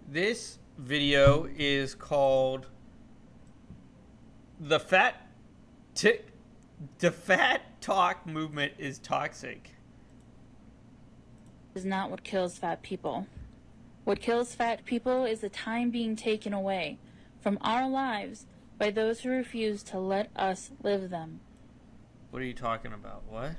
This video is called the FatTok movement is toxic. Is not what kills fat people. What kills fat people is the time being taken away from our lives by those who refuse to let us live them. What are you talking about? What?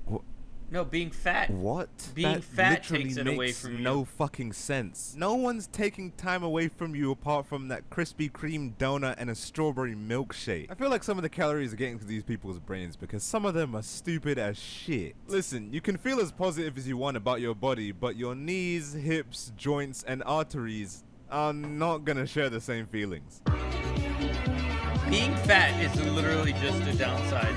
What? No, being fat. What? Being that fat literally takes it makes away from you. no fucking sense. No one's taking time away from you apart from that Krispy Kreme donut and a strawberry milkshake. I feel like some of the calories are getting to these people's brains because some of them are stupid as shit. Listen, you can feel as positive as you want about your body, but your knees, hips, joints, and arteries are not gonna share the same feelings. Being fat is literally just a downside.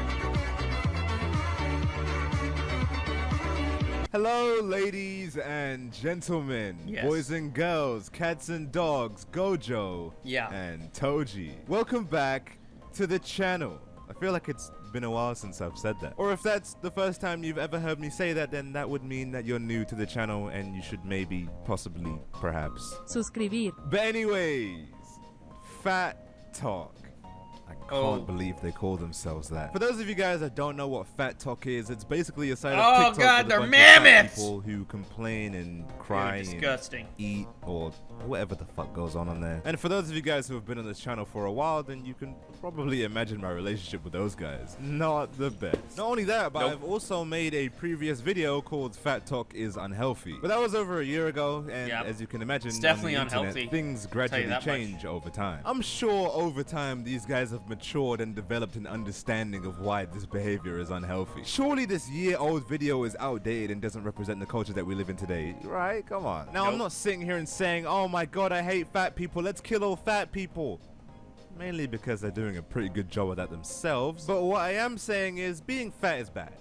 Hello, ladies and gentlemen, Yes. boys and girls, cats and dogs, Gojo, Yeah. and Toji. Welcome back to the channel. I feel like it's been a while since I've said that. Or if that's the first time you've ever heard me say that, then that would mean that you're new to the channel and you should maybe, possibly, perhaps suscribir. But anyways, FatTok. I can't believe they call themselves that. For those of you guys that don't know what FatTok is, it's basically a site of Oh, TikTok God, with they're a bunch of fat mammoths! people who complain and cry They're and disgusting. eat or whatever the fuck goes on there. And for those of you guys who have been on this channel for a while, then you can probably imagine my relationship with those guys. Not the best. Not only that, but Nope. I've also made a previous video called FatTok is Unhealthy. But that was over a year ago, and Yep. as you can imagine, It's on definitely the internet, unhealthy. things Tell you gradually that much. change over time. I'm sure over time these guys have matured and developed an understanding of why this behavior is unhealthy. Surely this year-old video is outdated and doesn't represent the culture that we live in today, right? Come on. Now, I'm Nope. not sitting here and saying, oh my god, I hate fat people, let's kill all fat people. Mainly because they're doing a pretty good job of that themselves. But what I am saying is being fat is bad.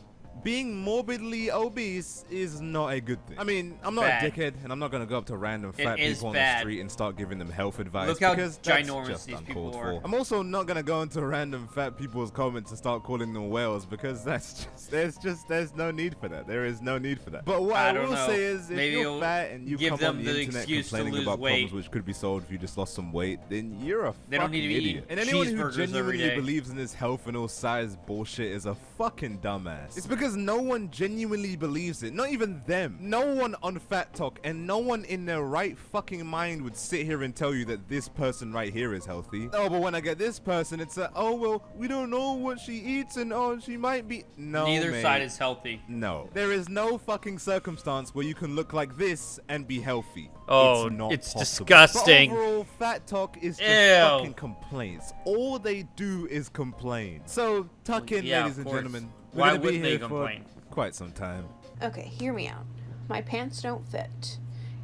Being morbidly obese is not a good thing. I mean, I'm not Bad. a dickhead, and I'm not gonna go up to random It fat is people on bad. the street and start giving them health advice. Look how because that's ginormous just these people uncalled are. for. I'm also not gonna go into random fat people's comments and start calling them whales because that's there's no need for that. There is no need for that. But what I don't will know. say is, if Maybe you're you'll fat and you give come them on the the internet excuse to complaining lose about weight. problems which could be solved if you just lost some weight, then you're a They don't need to fucking be idiot. eating And anyone who cheeseburgers every genuinely day. believes in this health and all size bullshit is a fucking dumbass. It's because no one genuinely believes it. Not even them. No one on FatTok and no one in their right fucking mind would sit here and tell you that this person right here is healthy. Oh, but when I get this person, it's a, oh, well, we don't know what she eats and oh, she might be. No, Neither mate. side is healthy. No. There is no fucking circumstance where you can look like this and be healthy. Oh, it's not it's possible. disgusting. But overall, FatTok is just Ew. fucking complaints. All they do is complain. So, tuck in, Yeah, ladies of and course. gentlemen. We're Why gonna be wouldn't they here complain? for quite some time. Okay, hear me out. My pants don't fit,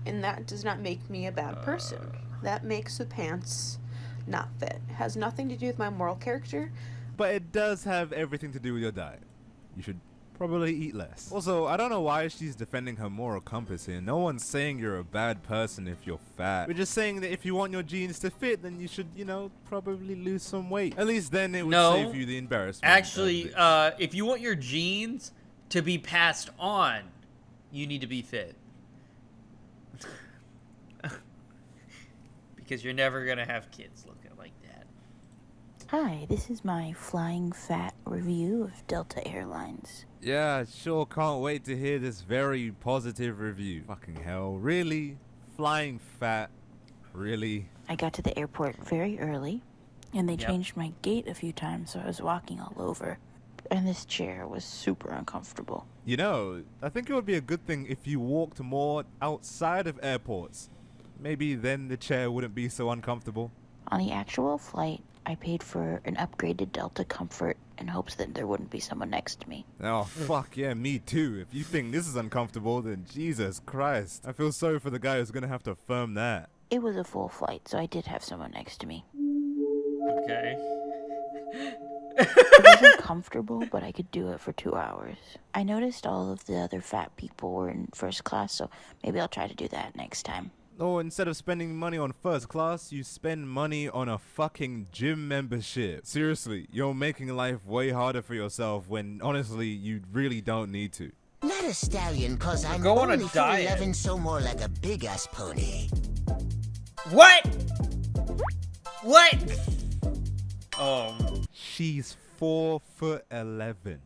and that does not make me a bad person. That makes the pants not fit. It has nothing to do with my moral character. But it does have everything to do with your diet. You should probably eat less. Also, I don't know why she's defending her moral compass here. No one's saying you're a bad person if you're fat. We're just saying that if you want your jeans to fit, then you should, you know, probably lose some weight. At least then it would No. save you the embarrassment. Actually, of if you want your genes to be passed on, you need to be fit. Because you're never gonna have kids looking like that. Hi, this is my flying fat review of Delta Airlines. Yeah, I sure can't wait to hear this very positive review. Fucking hell, really? Flying fat? Really? I got to the airport very early, and they Yep. changed my gate a few times, so I was walking all over. And this chair was super uncomfortable. You know, I think it would be a good thing if you walked more outside of airports. Maybe then the chair wouldn't be so uncomfortable. On the actual flight, I paid for an upgraded Delta Comfort in hopes that there wouldn't be someone next to me. Oh, fuck yeah, me too. If you think this is uncomfortable, then Jesus Christ. I feel sorry for the guy who's gonna have to firm that. It was a full flight, so I did have someone next to me. Okay. It wasn't comfortable, but I could do it for 2 hours. I noticed all of the other fat people were in first class, so maybe I'll try to do that next time. Or instead of spending money on first class, you spend money on a fucking gym membership. Seriously, you're making life way harder for yourself when honestly you really don't need to. Not a stallion, cause I'm Go on a only diet. 11, so more like a big-ass pony. What? What? Oh. She's 4'11".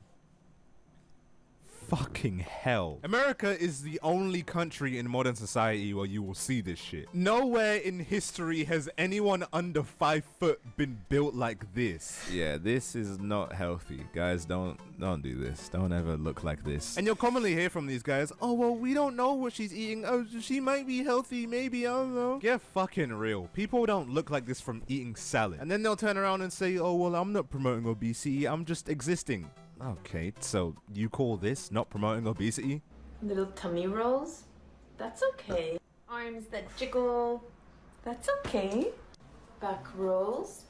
Fucking hell. America is the only country in modern society where you will see this shit. Nowhere in history has anyone under 5 foot been built like this. Yeah, this is not healthy. Guys, don't do this. Don't ever look like this. And you'll commonly hear from these guys, oh, well, we don't know what she's eating. Oh, she might be healthy, maybe, I don't know. Get fucking real. People don't look like this from eating salad. And then they'll turn around and say, oh, well, I'm not promoting obesity. I'm just existing. Okay, so you call this not promoting obesity? Little tummy rolls? That's okay. Arms that jiggle? That's okay. Back rolls?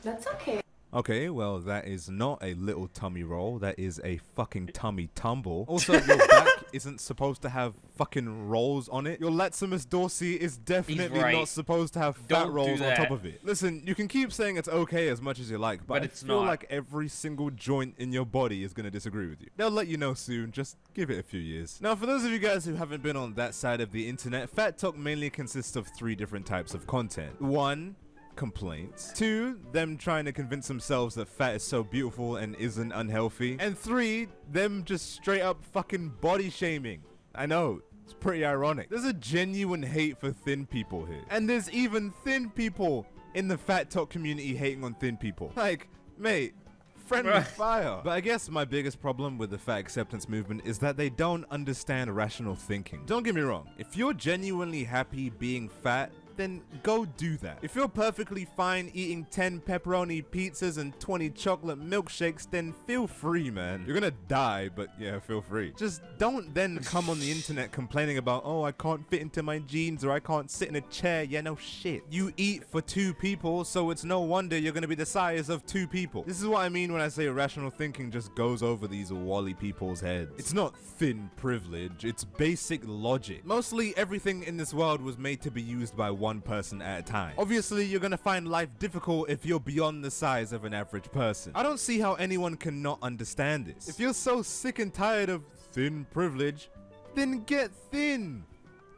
That's okay. Okay, well, that is not a little tummy roll. That is a fucking tummy tumble. Also, your back isn't supposed to have fucking rolls on it. Your latissimus dorsi is definitely right. not supposed to have fat Don't do rolls on top that. of it. Listen, you can keep saying it's okay as much as you like, but I it's feel not. like every single joint in your body is going to disagree with you. They'll let you know soon. Just give it a few years. Now, for those of you guys who haven't been on that side of the internet, FatTok mainly consists of 3 different types of content. 1, complaints. 2, them trying to convince themselves that fat is so beautiful and isn't unhealthy. And 3, them just straight up fucking body shaming. I know, it's pretty ironic. There's a genuine hate for thin people here. And there's even thin people in the FatTok community hating on thin people. Like, mate, friendly fire. But I guess my biggest problem with the fat acceptance movement is that they don't understand rational thinking. Don't get me wrong, if you're genuinely happy being fat, then go do that. If you're perfectly fine eating 10 pepperoni pizzas and 20 chocolate milkshakes, then feel free, man. You're gonna die, but yeah, feel free. Just don't then come on the internet complaining about, oh, I can't fit into my jeans or I can't sit in a chair. Yeah, no shit. You eat for 2 people, so it's no wonder you're gonna be the size of 2 people. This is what I mean when I say rational thinking just goes over these wally people's heads. It's not thin privilege, it's basic logic. Mostly everything in this world was made to be used by one person at a time. Obviously, you're gonna find life difficult if you're beyond the size of an average person. I don't see how anyone can not understand this. If you're so sick and tired of thin privilege, then get thin.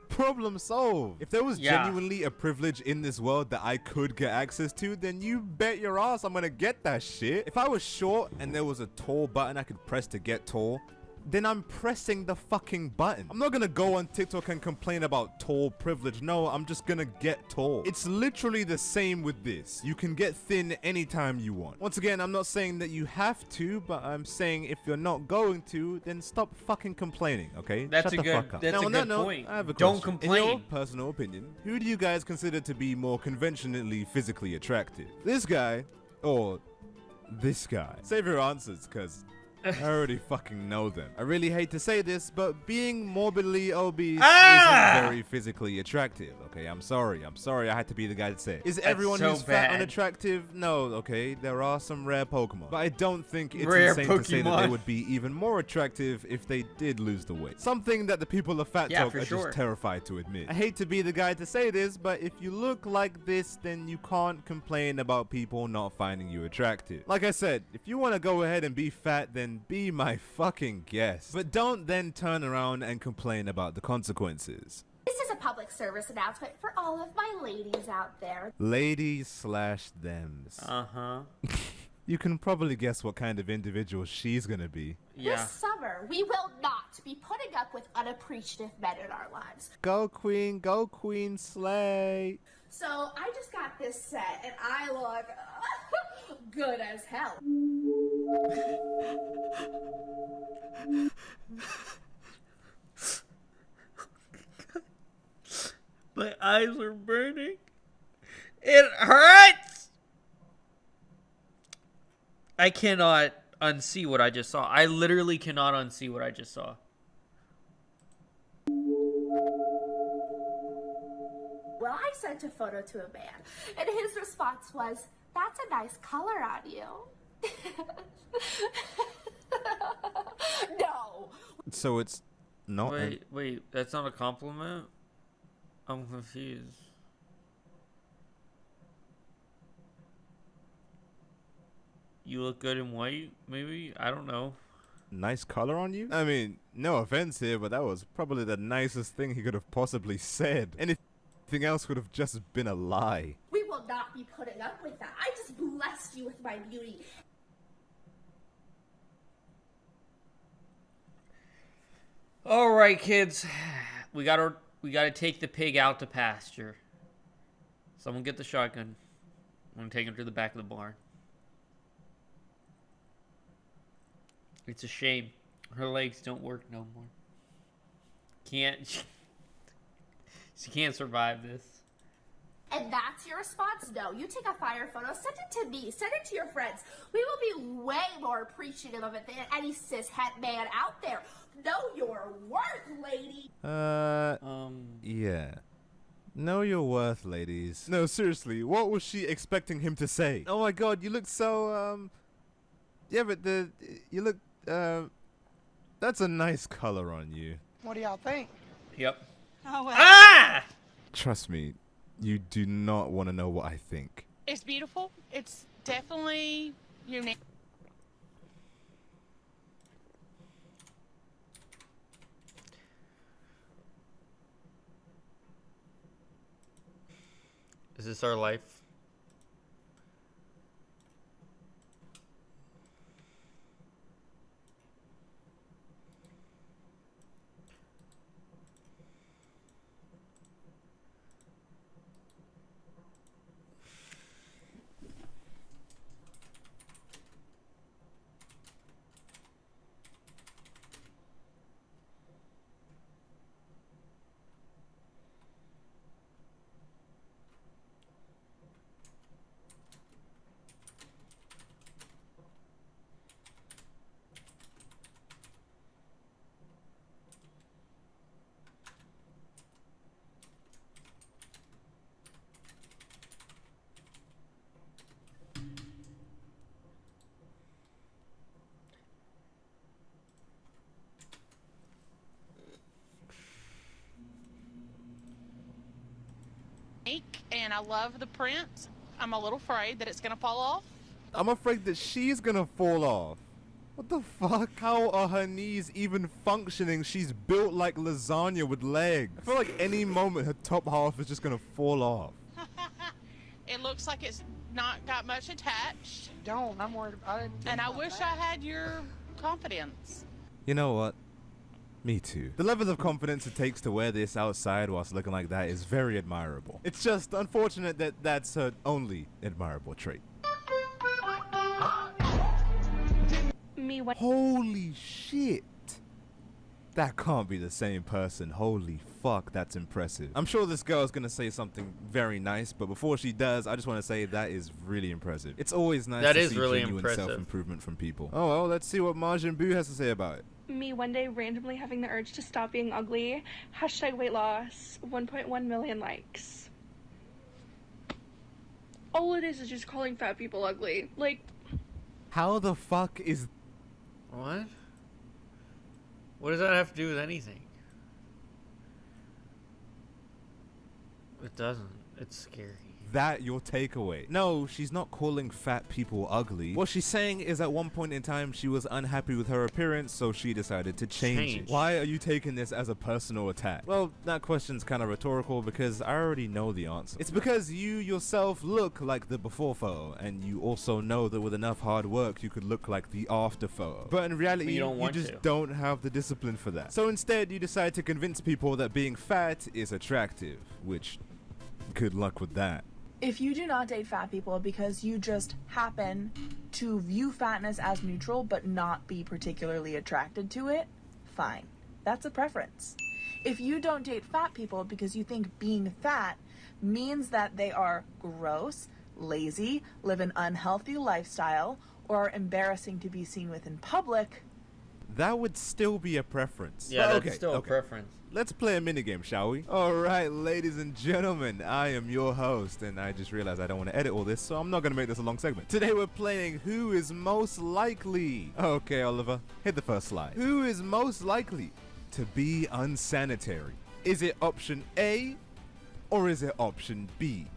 Problem solved. If there was genuinely a privilege in this world that I could get access to, then you bet your ass I'm gonna get that shit. If I was short and there was a tall button I could press to get tall, then I'm pressing the fucking button. I'm not gonna go on TikTok and complain about tall privilege. No, I'm just gonna get tall. It's literally the same with this. You can get thin anytime you want. Once again, I'm not saying that you have to, but I'm saying if you're not going to, then stop fucking complaining, okay? That's Shut a the good. fuck up. That's Now, a on that good note, point. I have a Don't question. complain. In your personal opinion, who do you guys consider to be more conventionally physically attractive? This guy or this guy? Save your answers, cause I already fucking know them. I really hate to say this, but being morbidly obese isn't very physically attractive. Okay, I'm sorry. I had to be the guy to say it. Is everyone so who's fat bad. unattractive? No, okay, there are some rare Pokemon. But I don't think it's Rare insane to say that they Pokemon. would be even more attractive if they did lose the weight. Something that the people of FatTok Yeah, for are sure. just terrified to admit. I hate to be the guy to say this, but if you look like this, then you can't complain about people not finding you attractive. Like I said, if you want to go ahead and be fat, then be my fucking guest. But don't then turn around and complain about the consequences. This is a public service announcement for all of my ladies out there. Ladies/thems. You can probably guess what kind of individual she's gonna be. Yeah. This summer, we will not be putting up with unappreciative men in our lives. Go queen, slay. So I just got this set, and I look good as hell. My eyes are burning. It hurts. I cannot unsee what I just saw. I literally cannot unsee what I just saw. Well, I sent a photo to a man, and his response was, "That's a nice color on you." No. So it's not. Wait, that's not a compliment? I'm confused. You look good in white, maybe? I don't know. Nice color on you? I mean, no offense here, but that was probably the nicest thing he could have possibly said. And if Everything else would have just been a lie. We will not be putting up with that. I just blessed you with my beauty. All right, kids. We gotta take the pig out to pasture. Someone get the shotgun. I'm gonna take him to the back of the barn. It's a shame. Her legs don't work no more. She can't survive this. And that's your response? No. You take a fire photo, send it to me, send it to your friends. We will be way more appreciative of it than any cishet man out there. Know your worth, lady. Yeah. Know your worth, ladies. No, seriously, what was she expecting him to say? Oh my god, you look so, yeah, but you look, that's a nice color on you. What do y'all think? Yep. Oh, well. Ah! Trust me, you do not want to know what I think. It's beautiful. It's definitely unique. Is this our life? And I love the print. I'm a little afraid that it's gonna fall off. I'm afraid that she's gonna fall off. What the fuck? How are her knees even functioning? She's built like lasagna with legs. I feel like any moment her top half is just gonna fall off. It looks like it's not got much attached. Don't. I'm worried about it. And I wish I had your confidence. You know what? Me too. The levels of confidence it takes to wear this outside whilst looking like that is very admirable. It's just unfortunate that that's her only admirable trait. Holy shit! That can't be the same person. Holy fuck, that's impressive. I'm sure this girl is gonna say something very nice, but before she does, I just want to say that is really impressive. It's always nice to see genuine self-improvement from people. Oh well, let's see what Majin Buu has to say about it. Me one day randomly having the urge to stop being ugly. Hashtag weight loss. 1.1 million likes. All it is just calling fat people ugly. Like, how the fuck is... What? What does that have to do with anything? It doesn't. It's scary. That your takeaway? No, she's not calling fat people ugly. What she's saying is at one point in time she was unhappy with her appearance, so she decided to change it. Why are you taking this as a personal attack? Well, that question's kind of rhetorical because I already know the answer. It's because you yourself look like the before photo, and you also know that with enough hard work you could look like the after photo. But in reality, you just don't have the discipline for that. So instead, you decide to convince people that being fat is attractive, which, good luck with that. If you do not date fat people because you just happen to view fatness as neutral but not be particularly attracted to it, fine. That's a preference. If you don't date fat people because you think being fat means that they are gross, lazy, live an unhealthy lifestyle, or are embarrassing to be seen with in public, that would still be a preference. Yeah, that's still a preference. Let's play a minigame, shall we? Alright, ladies and gentlemen, I am your host, and I just realized I don't want to edit all this, so I'm not going to make this a long segment. Today we're playing Who is Most Likely? Okay, Oliver, hit the first slide. Who is most likely to be unsanitary? Is it option A, or is it option B?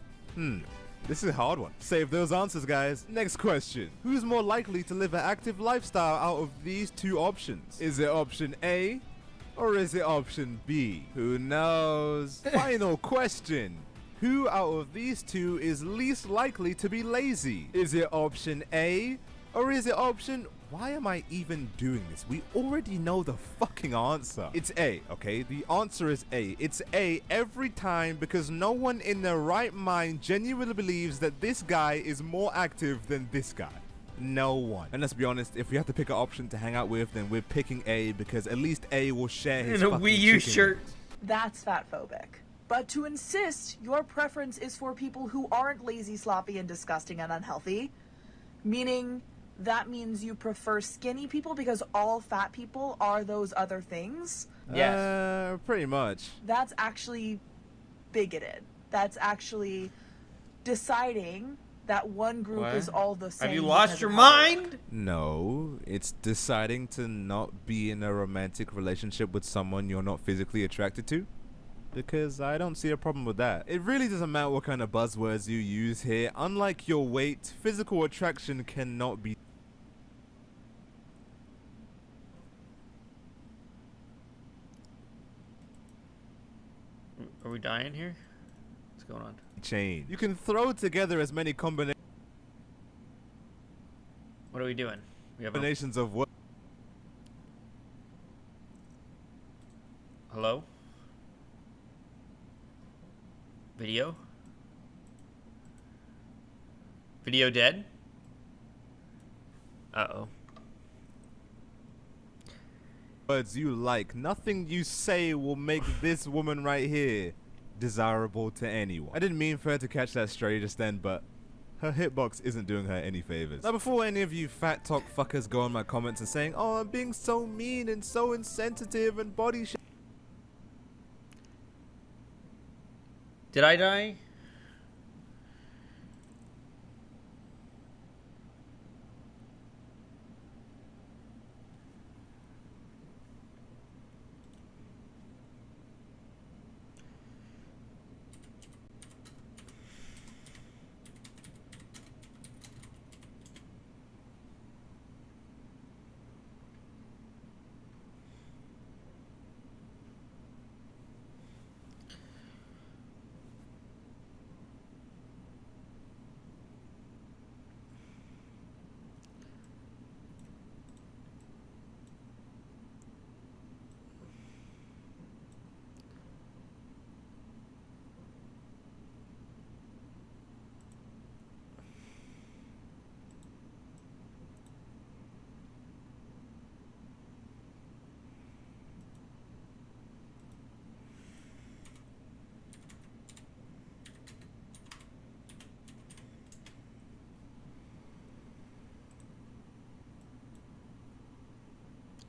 This is a hard one. Save those answers, guys. Next question. Who's more likely to live an active lifestyle out of these two options? Is it option A, Or is it option B? Who knows? Final question. Who out of these two is least likely to be lazy? Is it option A? Or is it option... Why am I even doing this? We already know the fucking answer. It's A, okay? The answer is A. It's A every time because no one in their right mind genuinely believes that this guy is more active than this guy. No one. And let's be honest, if we have to pick an option to hang out with, then we're picking A because at least A will share his In a fucking Wii U chicken shirt. wings. That's fat phobic. But to insist your preference is for people who aren't lazy, sloppy, and disgusting and unhealthy, meaning that means you prefer skinny people because all fat people are those other things. Yes. Pretty much. That's actually bigoted. That's actually deciding that one group What? is all the same. Have you lost because your of how they look. mind? No, it's deciding to not be in a romantic relationship with someone you're not physically attracted to. Because I don't see a problem with that. It really doesn't matter what kind of buzzwords you use here. Unlike your weight, physical attraction cannot be Are we dying here? What's going on? changed. You can throw together as many What are we doing? We have a... combinations of what. Hello? Video? Video dead? Uh-oh. Words you like. Nothing you say will make this woman right here desirable to anyone. I didn't mean for her to catch that stray just then, but her hitbox isn't doing her any favors. Now, before any of you FatTok fuckers go on my comments and saying, oh, I'm being so mean and so insensitive and body sh... Did I die?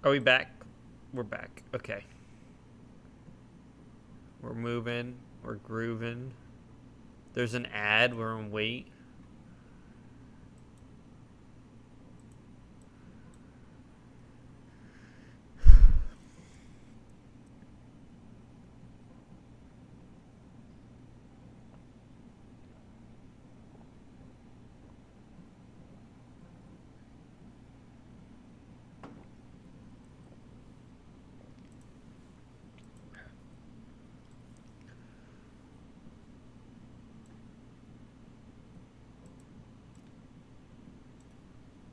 Are we back? We're back. Okay. We're moving. We're grooving. There's an ad. We're in wait.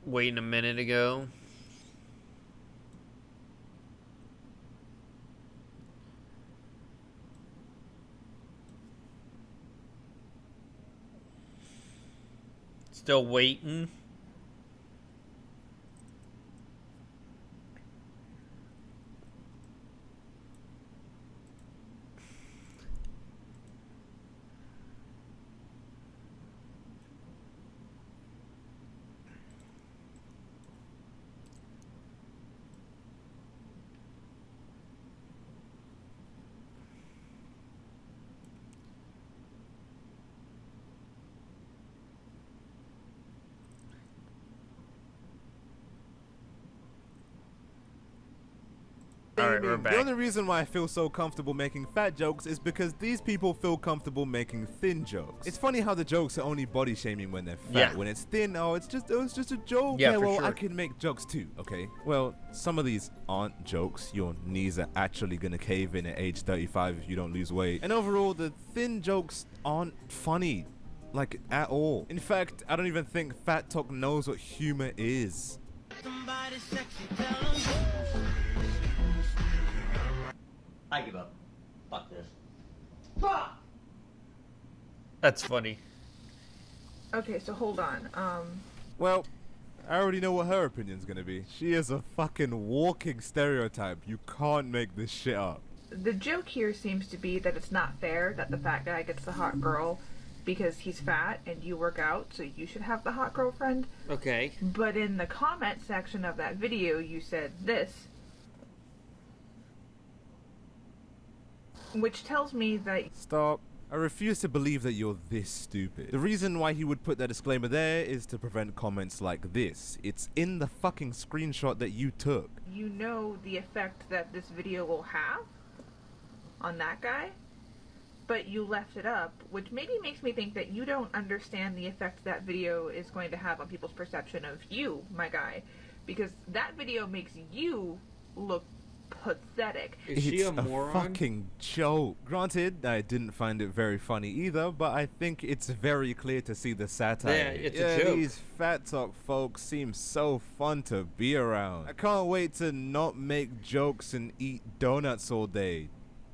Waiting a minute ago. Still waiting. All right, we're The back. only reason why I feel so comfortable making fat jokes is because these people feel comfortable making thin jokes. It's funny how the jokes are only body shaming when they're fat. Yeah. When it's thin, oh, it's just a joke. Yeah, for well, I sure. can make jokes too, okay? Well, some of these aren't jokes. Your knees are actually gonna cave in at age 35 if you don't lose weight. And overall, the thin jokes aren't funny, like, at all. In fact, I don't even think FatTok knows what humor is. I give up. Fuck this. That's funny. Okay, so hold on. Well, I already know what her opinion's gonna be. She is a fucking walking stereotype. You can't make this shit up. The joke here seems to be that it's not fair that the fat guy gets the hot girl because he's fat and you work out, so you should have the hot girlfriend. Okay. But in the comment section of that video, you said this, which tells me that... Stop. I refuse to believe that you're this stupid. The reason why he would put that disclaimer there is to prevent comments like this. It's in the fucking screenshot that you took. you know the effect that this video will have on that guy, but you left it up, which maybe makes me think that you don't understand the effect that video is going to have on people's perception of you, my guy, because that video makes you look pathetic. Is she a moron? Fucking joke. Granted, I didn't find it very funny either, but I think it's very clear to see the satire. Yeah, it's a joke. These FatTok folks seem so fun to be around. I can't wait to not make jokes and eat donuts all day.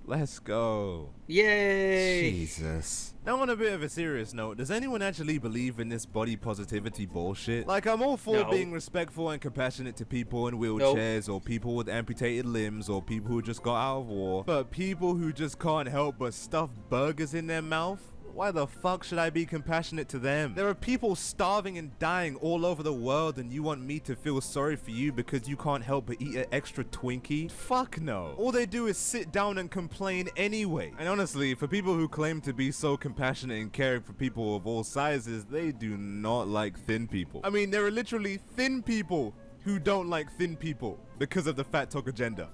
Let's go. Yay! Jesus. Now on a bit of a serious note, does anyone actually believe in this body positivity bullshit? Like, I'm all for No. being respectful and compassionate to people in wheelchairs or people with amputated limbs or people who just got out of war. But people who just can't help but stuff burgers in their mouth? Why the fuck should I be compassionate to them? There are people starving and dying all over the world and you want me to feel sorry for you because you can't help but eat an extra Twinkie? Fuck no. All they do is sit down and complain anyway. And honestly, for people who claim to be so compassionate and caring for people of all sizes, they do not like thin people. I mean, there are literally thin people who don't like thin people because of the FatTok agenda.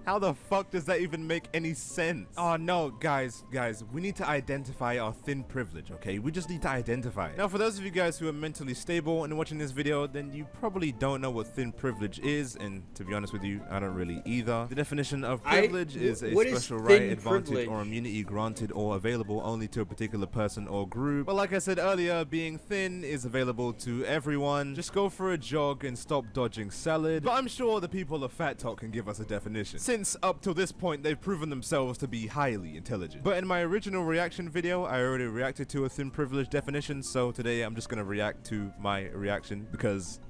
How the fuck does that even make any sense? Oh no, guys, we need to identify our thin privilege, okay? We just need to identify it. Now, for those of you guys who are mentally stable and watching this video, then you probably don't know what thin privilege is, and to be honest with you, I don't really either. The definition of privilege is a special right, advantage, or immunity granted or available only to a particular person or group. But like I said earlier, being thin is available to everyone. Just go for a jog and stop dodging salad. But I'm sure the people of FatTok can give us a definition, since up till this point they've proven themselves to be highly intelligent. But in my original reaction video, I already reacted to a thin privilege definition, so today I'm just gonna react to my reaction because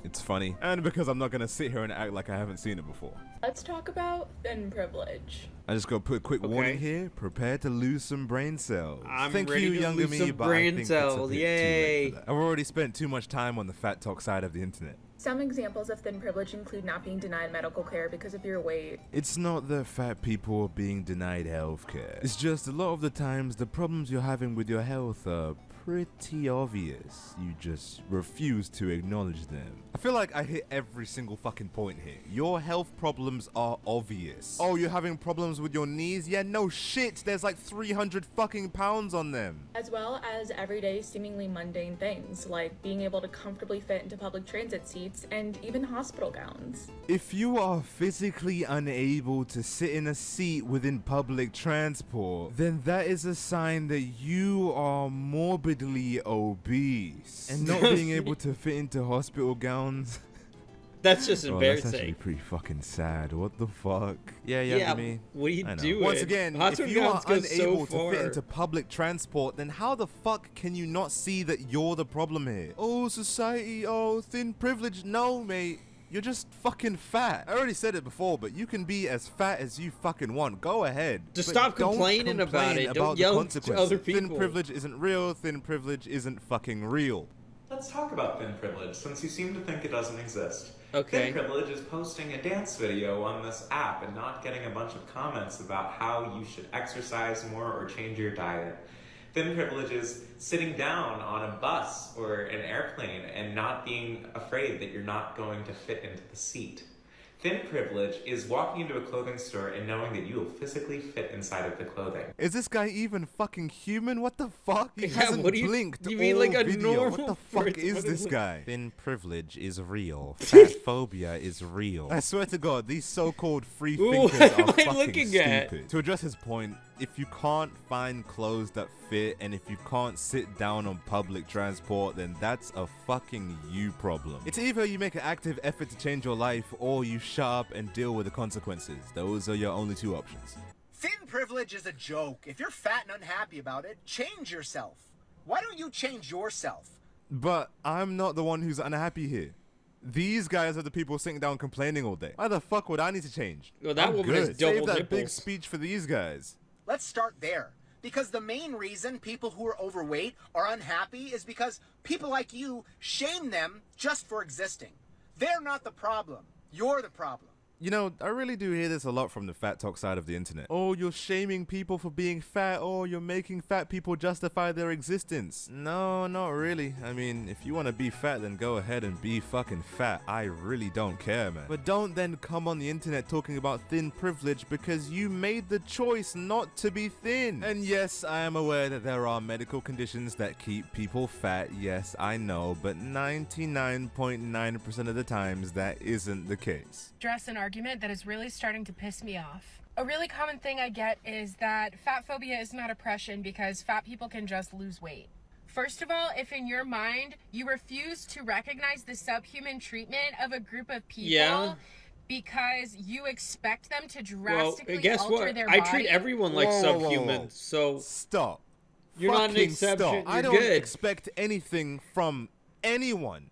it's funny and because I'm not gonna sit here and act like I haven't seen it before. Let's talk about thin privilege. I just gotta put a quick warning here. Prepare to lose some brain cells. I'm Thank ready you, to younger lose me, some but I brain think cells. it's a bit too Yay. late for that. I've already spent too much time on the FatTok side of the internet. Some examples of thin privilege include not being denied medical care because of your weight. It's not that fat people are being denied healthcare. It's just a lot of the times the problems you're having with your health are pretty obvious. You just refuse to acknowledge them. I feel like I hit every single fucking point here. Your health problems are obvious. Oh, you're having problems with your knees? Yeah, no shit. There's like 300 fucking pounds on them. As well as everyday seemingly mundane things like being able to comfortably fit into public transit seats and even hospital gowns. If you are physically unable to sit in a seat within public transport, then that is a sign that you are morbidly obese. And not being able to fit into hospital gowns. That's just embarrassing. That's actually pretty fucking sad. What the fuck? Yeah, me. What are you doing? Once again, Hospital if you are gowns go unable so far. to fit into public transport, then how the fuck can you not see that you're the problem here? Oh, society, oh, thin privilege. No, mate. You're just fucking fat. I already said it before, but you can be as fat as you fucking want. Go ahead. Just But stop don't complaining about complain it. Don't the yell to consequences. other people. Thin privilege isn't real. Thin privilege isn't fucking real. Let's talk about thin privilege, since you seem to think it doesn't exist. Okay. Thin privilege is posting a dance video on this app and not getting a bunch of comments about how you should exercise more or change your diet. Thin privilege is sitting down on a bus or an airplane and not being afraid that you're not going to fit into the seat. Thin privilege is walking into a clothing store and knowing that you will physically fit inside of the clothing. Is this guy even fucking human? What the fuck? He Yeah, hasn't what do you- blinked you mean all like a video. What normal the fuck person? is What this is it? guy? Thin privilege is real. Fat phobia is real. I swear to God, these so-called free Ooh, thinkers what are am I fucking looking stupid. at? To address his point, if you can't find clothes that fit and if you can't sit down on public transport, then that's a fucking you problem. It's either you make an active effort to change your life or you shut up and deal with the consequences. Those are your only two options. Thin privilege is a joke. If you're fat and unhappy about it, change yourself. Why don't you change yourself? But I'm not the one who's unhappy here. These guys are the people sitting down complaining all day. Why the fuck would I need to change? Well, that I'm woman good. has double Save that big nipples. speech for these guys. Let's start there. Because the main reason people who are overweight are unhappy is because people like you shame them just for existing. They're not the problem. You're the problem. You know, I really do hear this a lot from the FatTok side of the internet. Oh, you're shaming people for being fat, or you're making fat people justify their existence. No, not really. I mean, if you want to be fat, then go ahead and be fucking fat. I really don't care, man. But don't then come on the internet talking about thin privilege because you made the choice not to be thin. And yes, I am aware that there are medical conditions that keep people fat. Yes, I know, but 99.9% of the times that isn't the case. Address an argument that is really starting to piss me off. A really common thing I get is that fat phobia is not oppression because fat people can just lose weight. First of all, if in your mind you refuse to recognize the subhuman treatment of a group of people because you expect them to drastically well, guess alter what? their I body. treat everyone like subhumans, so stop. You're not an Fucking exception. stop. You're I don't good. expect anything from anyone.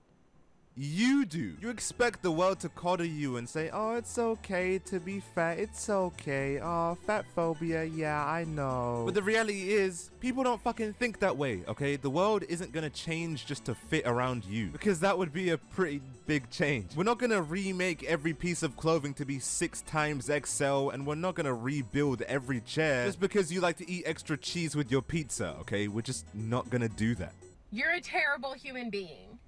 You do. You expect the world to coddle you and say, oh, it's okay to be fat. It's okay. Oh, fat phobia. Yeah, I know. But the reality is, people don't fucking think that way, okay? The world isn't gonna change just to fit around you, because that would be a pretty big change. We're not gonna remake every piece of clothing to be 6 times XL, and we're not gonna rebuild every chair just because you like to eat extra cheese with your pizza, okay? We're just not gonna do that. You're a terrible human being.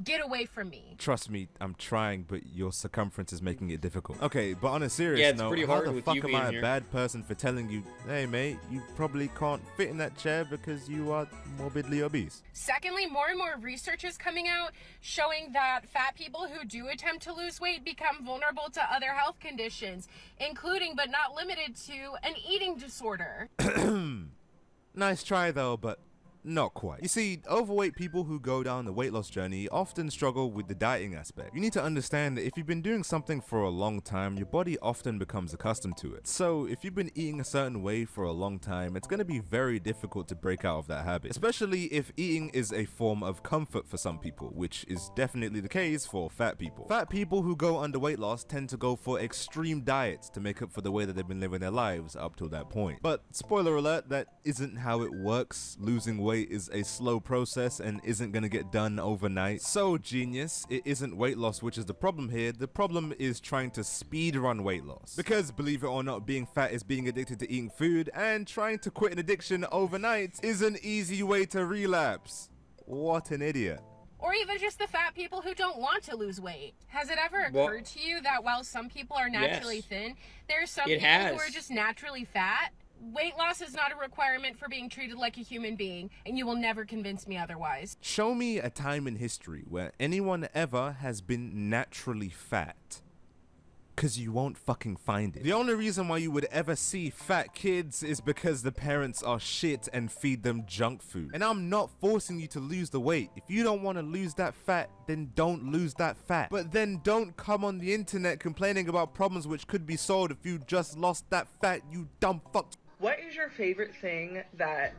Get away from me. Trust me, I'm trying, but your circumference is making it difficult. Okay, but on a Yeah, serious it's note, pretty how hard the with fuck you am being I a here. bad person for telling you, hey mate, you probably can't fit in that chair because you are morbidly obese? Secondly, more and more research is coming out showing that fat people who do attempt to lose weight become vulnerable to other health conditions, including but not limited to an eating disorder. Nice try though, but not quite. You see, overweight people who go down the weight loss journey often struggle with the dieting aspect. You need to understand that if you've been doing something for a long time, your body often becomes accustomed to it. So if you've been eating a certain way for a long time, it's going to be very difficult to break out of that habit, especially if eating is a form of comfort for some people, which is definitely the case for fat people. Fat people who go under weight loss tend to go for extreme diets to make up for the way that they've been living their lives up till that point. But spoiler alert, that isn't how it works. Losing weight is a slow process and isn't going to get done overnight. So genius, it isn't weight loss which is the problem here. The problem is trying to speed run weight loss. Because believe it or not, being fat is being addicted to eating food, and trying to quit an addiction overnight is an easy way to relapse. What an idiot. Or even just the fat people who don't want to lose weight. Has it ever occurred to you that while some people are naturally thin, there are some people who are just naturally fat? Weight loss is not a requirement for being treated like a human being, and you will never convince me otherwise. Show me a time in history where anyone ever has been naturally fat. Because you won't fucking find it. The only reason why you would ever see fat kids is because the parents are shit and feed them junk food. And I'm not forcing you to lose the weight. If you don't want to lose that fat, then don't lose that fat. But then don't come on the internet complaining about problems which could be solved if you just lost that fat, you dumb fuck. What is your favorite thing that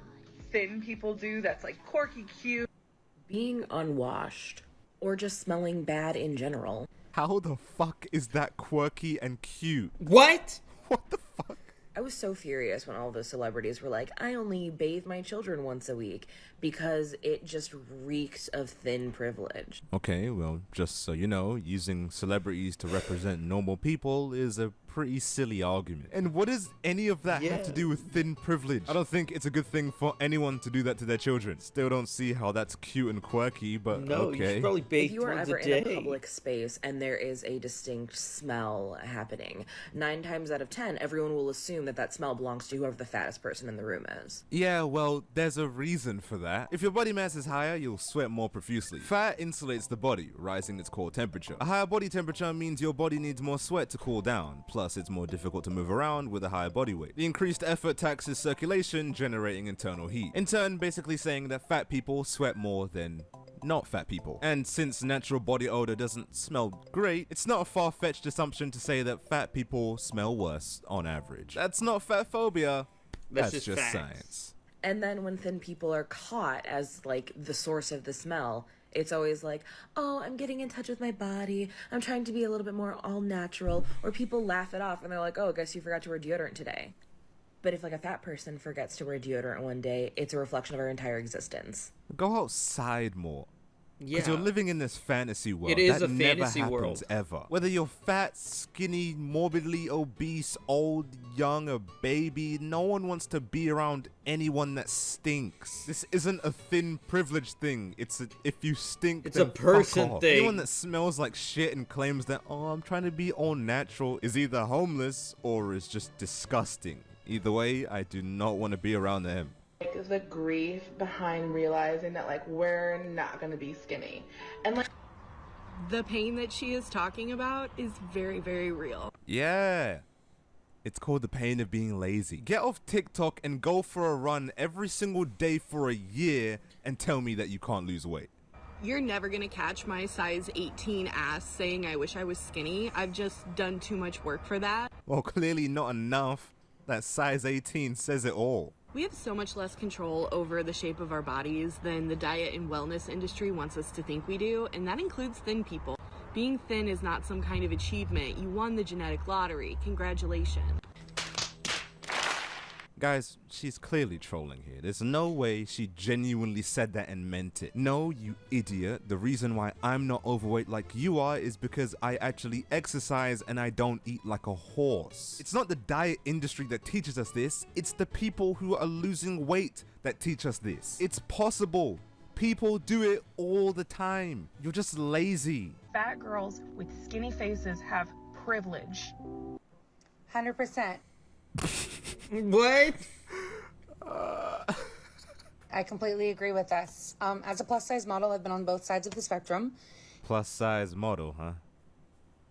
thin people do that's like quirky, cute? Being unwashed. Or just smelling bad in general. How the fuck is that quirky and cute? What? What the fuck? I was so furious when all the celebrities were like, I only bathe my children once a week, because it just reeks of thin privilege. Okay, well, just so you know, using celebrities to represent normal people is a pretty silly argument. And what does any of that have to do with thin privilege? I don't think it's a good thing for anyone to do that to their children. Still don't see how that's cute and quirky, but No, okay. you should probably bathe If you are once ever a in a day. public space and there is a distinct smell happening, 9 times out of 10, everyone will assume that that smell belongs to whoever the fattest person in the room is. Yeah, well, there's a reason for that. If your body mass is higher, you'll sweat more profusely. Fat insulates the body, rising its core temperature. A higher body temperature means your body needs more sweat to cool down, plus it's more difficult to move around with a higher body weight. The increased effort taxes circulation, generating internal heat. In turn, basically saying that fat people sweat more than not fat people. And since natural body odor doesn't smell great, it's not a far-fetched assumption to say that fat people smell worse on average. That's not fat phobia, that's just facts. science. And then when thin people are caught as, like, the source of the smell, it's always like, oh, I'm getting in touch with my body, I'm trying to be a little bit more all-natural, or people laugh it off and they're like, oh, I guess you forgot to wear deodorant today. But if, like, a fat person forgets to wear deodorant one day, it's a reflection of our entire existence. Go outside more. Yeah. Because you're living in this fantasy world. It is that a never fantasy happens world. ever. Whether you're fat, skinny, morbidly obese, old, young, a baby, no one wants to be around anyone that stinks. This isn't a thin privilege thing. It's a, if you stink, It's then a person fuck off. thing. Anyone that smells like shit and claims that, oh, I'm trying to be all natural is either homeless or is just disgusting. Either way, I do not want to be around them. Like the grief behind realizing that like we're not gonna be skinny, and like The pain that she is talking about is very, very real. Yeah. It's called the pain of being lazy. Get off TikTok and go for a run every single day for a year and tell me that you can't lose weight. You're never gonna catch my size 18 ass saying I wish I was skinny. I've just done too much work for that. Well, clearly not enough. That size 18 says it all. We have so much less control over the shape of our bodies than the diet and wellness industry wants us to think we do, and that includes thin people. Being thin is not some kind of achievement. You won the genetic lottery. Congratulations. Guys, she's clearly trolling here. There's no way she genuinely said that and meant it. No, you idiot. The reason why I'm not overweight like you are is because I actually exercise and I don't eat like a horse. It's not the diet industry that teaches us this. It's the people who are losing weight that teach us this. It's possible. People do it all the time. You're just lazy. Fat girls with skinny faces have privilege. 100%. What? I completely agree with this. As a plus size model, I've been on both sides of the spectrum. Plus size model, huh?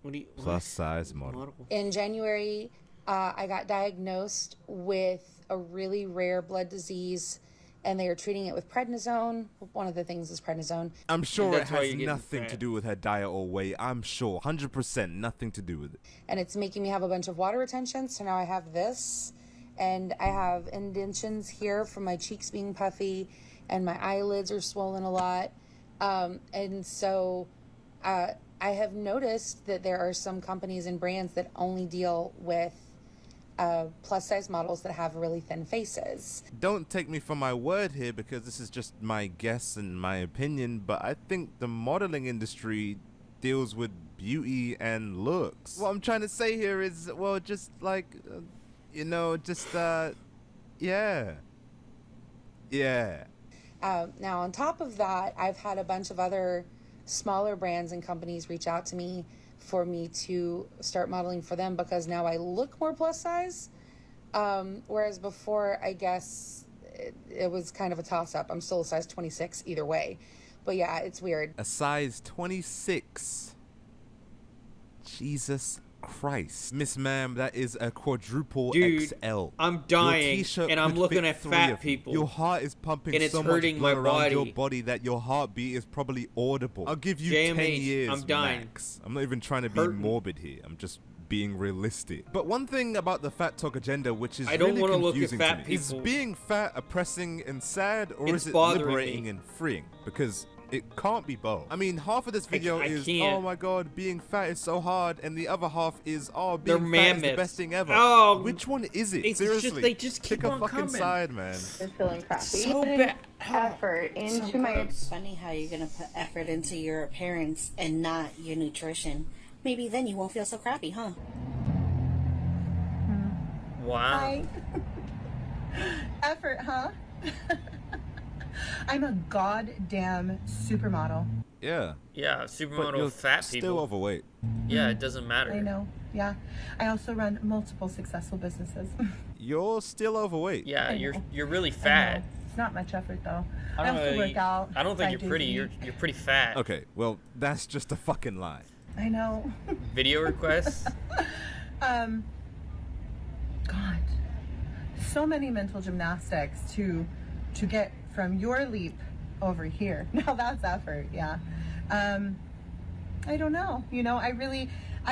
What do you? Plus size model. In January, I got diagnosed with a really rare blood disease, and they are treating it with prednisone. One of the things is prednisone. I'm sure it That's why has you're getting nothing to fat. do with her diet or weight. I'm sure. 100% nothing to do with it. And it's making me have a bunch of water retention, so now I have this. And I have indentions here from my cheeks being puffy, and my eyelids are swollen a lot. And so I have noticed that there are some companies and brands that only deal with plus size models that have really thin faces. Don't take me for my word here because this is just my guess and my opinion, but I think the modeling industry deals with beauty and looks. What I'm trying to say here is, well, just like, yeah. Yeah. Now, on top of that, I've had a bunch of other smaller brands and companies reach out to me for me to start modeling for them because now I look more plus size. Whereas before, I guess it was kind of a toss-up. I'm still a size 26 either way. But yeah, it's weird. A size 26. Jesus Christ. Miss Ma'am, that is a quadruple Dude, XL. I'm dying, Your t-shirt and I'm could looking fit at 3 fat of you. people. Your heart is pumping And it's so much hurting blood my around your body. body that your heartbeat is probably audible. I'll give you JMH, 10 years I'm dying. max. I'm not even trying to be Hurting. morbid here. I'm just being realistic. But one thing about the FatTok agenda, which is I don't really wanna look at confusing fat to me, is people. being fat oppressing and sad, or It's is it bothering liberating me. and freeing? Because it can't be both. I mean, half of this video I is, can't. oh my god, being fat is so hard, and the other half is, oh, They're being fat is the mammoths. best thing ever. Oh, which one is it? it's just- Seriously, they just keep pick a on fucking coming. side, man. I'm feeling crappy. So Putting bad. effort into my. It's funny how you're gonna put effort into your appearance and not your nutrition. Maybe then you won't feel so crappy, huh? Wow. Hi. Effort, huh? I'm a goddamn supermodel. Yeah. Yeah, But supermodel you're fat still people. overweight. Yeah, it doesn't matter. I know. Yeah. I also run multiple successful businesses. You're still overweight. Yeah, I you're know. really I know. fat. It's not much effort though. I I don't also know. work out. I don't think 5 you're days pretty. a You're week. pretty fat. Okay, well, that's just a fucking lie. I know. Video requests. God, so many mental gymnastics to get from your leap over here. Now that's effort, yeah. I don't know. You know, I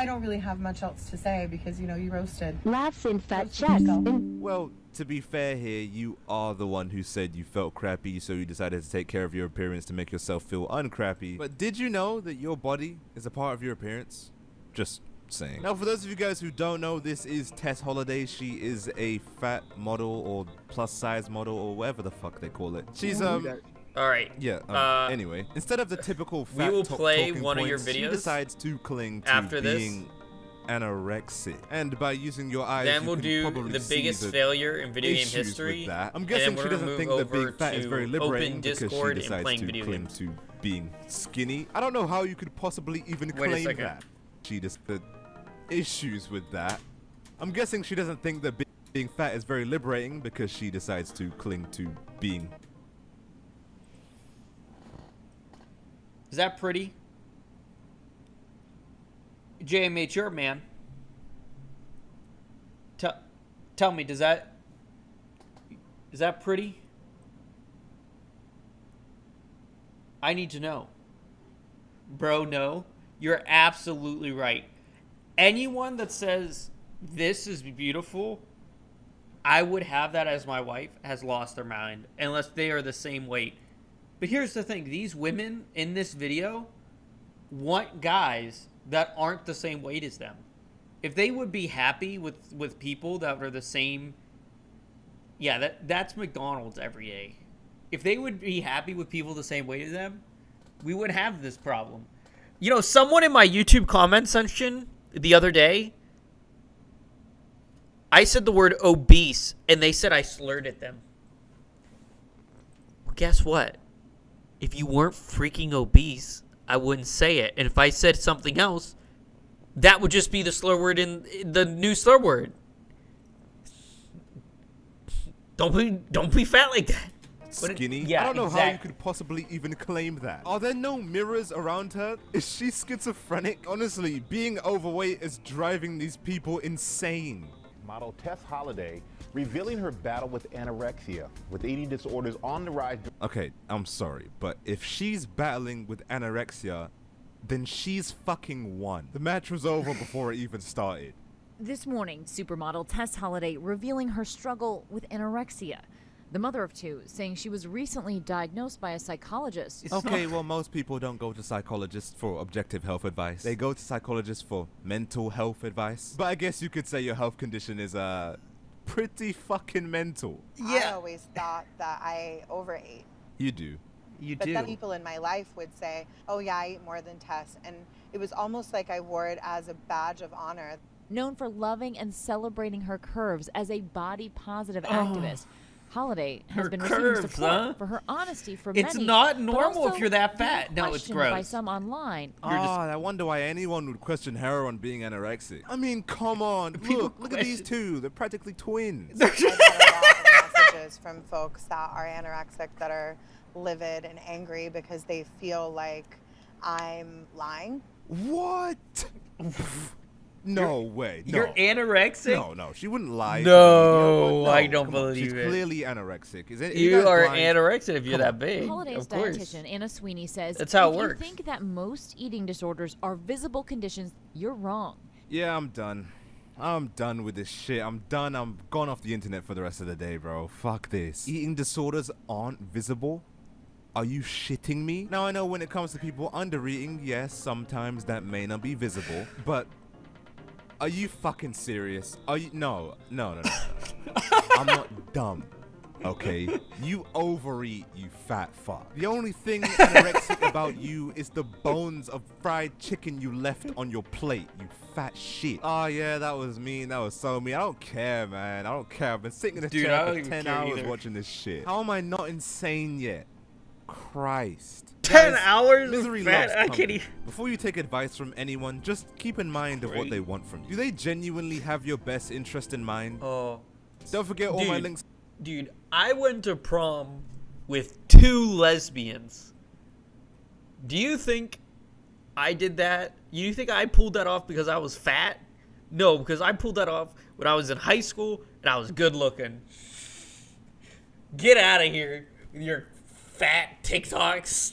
don't really have much else to say because, you know, you roasted. Laughs in fat Roasted chest. yourself. Well, to be fair here, you are the one who said you felt crappy, so you decided to take care of your appearance to make yourself feel uncrappy. But did you know that your body is a part of your appearance? Just saying. Now, for those of you guys who don't know, this is Tess Holiday. She is a fat model or plus size model or whatever the fuck they call it. She's All right. Yeah. Anyway, instead of the typical fat we will play talking one of your points, she videos decides to cling to after this. being anorexic, and by using your eyes, Then you we'll can do probably the see biggest the failure in video game issues history. with that. I'm and guessing then she we're doesn't gonna think move that being over fat is to very liberating open because she Discord and decides playing to video cling games. to being skinny. I don't know how you could possibly even Wait a claim second. that. She just the issues with that. I'm guessing she doesn't think that being fat is very liberating because she decides to cling to being. Is that pretty? JMH, you're a man. Tell me, is that pretty? I need to know. Bro, no. You're absolutely right. Anyone that says this is beautiful, I would have that as my wife, has lost their mind, unless they are the same weight. But here's the thing. These women in this video want guys that aren't the same weight as them. If they would be happy with people that are the same, yeah, that's McDonald's every day. If they would be happy with people the same weight as them, we wouldn't have this problem. You know, someone in my YouTube comment section the other day, I said the word obese, and they said I slurred at them. Well, guess what? If you weren't freaking obese, I wouldn't say it. And if I said something else, that would just be the slur word in the new slur word. Don't be fat like that. Skinny? Yeah, I don't know how you exactly. could possibly even claim that. Are there no mirrors around her? Is she schizophrenic? Honestly, being overweight is driving these people insane. Model Tess Holiday revealing her battle with anorexia, with eating disorders on the rise. Okay, I'm sorry, but if she's battling with anorexia, then she's fucking won. The match was over before it even started. This morning, supermodel Tess Holiday revealing her struggle with anorexia. The mother of two saying she was recently diagnosed by a psychologist. Okay, well, most people don't go to psychologists for objective health advice. They go to psychologists for mental health advice. But I guess you could say your health condition is pretty fucking mental. I always thought that I overate. You do. But then people in my life would say, oh yeah, I eat more than Tess. And it was almost like I wore it as a badge of honor. Known for loving and celebrating her curves as a body positive activist, Holiday has Her been curves, receiving support huh? for her honesty from It's many. not but normal if also you're that fat. being No, it's questioned by gross. some online. I wonder why anyone would question her on being anorexic. I mean, come on. Look at these two. They're practically twins. I've had a lot of messages from folks that are anorexic that are livid and angry because they feel like I'm lying. What? No way. No. You're anorexic? No, she wouldn't lie. No, Yeah, I don't come on, believe she's it. clearly anorexic. Is it? You guys are blind? anorexic if you're Come that on. big. Holiday's Of course. dietitian Anna Sweeney says, That's how it if works. you think that most eating disorders are visible conditions, you're wrong. Yeah, I'm done. I'm done with this shit. I'm done. I'm gone off the internet for the rest of the day, bro. Fuck this. Eating disorders aren't visible? Are you shitting me? Now, I know when it comes to people under-eating, yes, sometimes that may not be visible, but are you fucking serious? Are you? No. I'm not dumb. Okay, you overeat, you fat fuck. The only thing anorexic about you is the bones of fried chicken you left on your plate, you fat shit. Oh yeah, that was mean. That was so mean. I don't care, man. I don't care. I've been sitting in this chair for 10 hours watching this shit. How am I not insane yet? Christ. 10 Guys, hours? Misery Fat, loves I can't company. even. Before you take advice from anyone, just keep in mind of what they want from you. Do they genuinely have your best interest in mind? Oh. Don't forget all my links. Dude, I went to prom with 2 lesbians. Do you think I did that? You think I pulled that off because I was fat? No, because I pulled that off when I was in high school and I was good looking. Get out of here with your fat TikToks.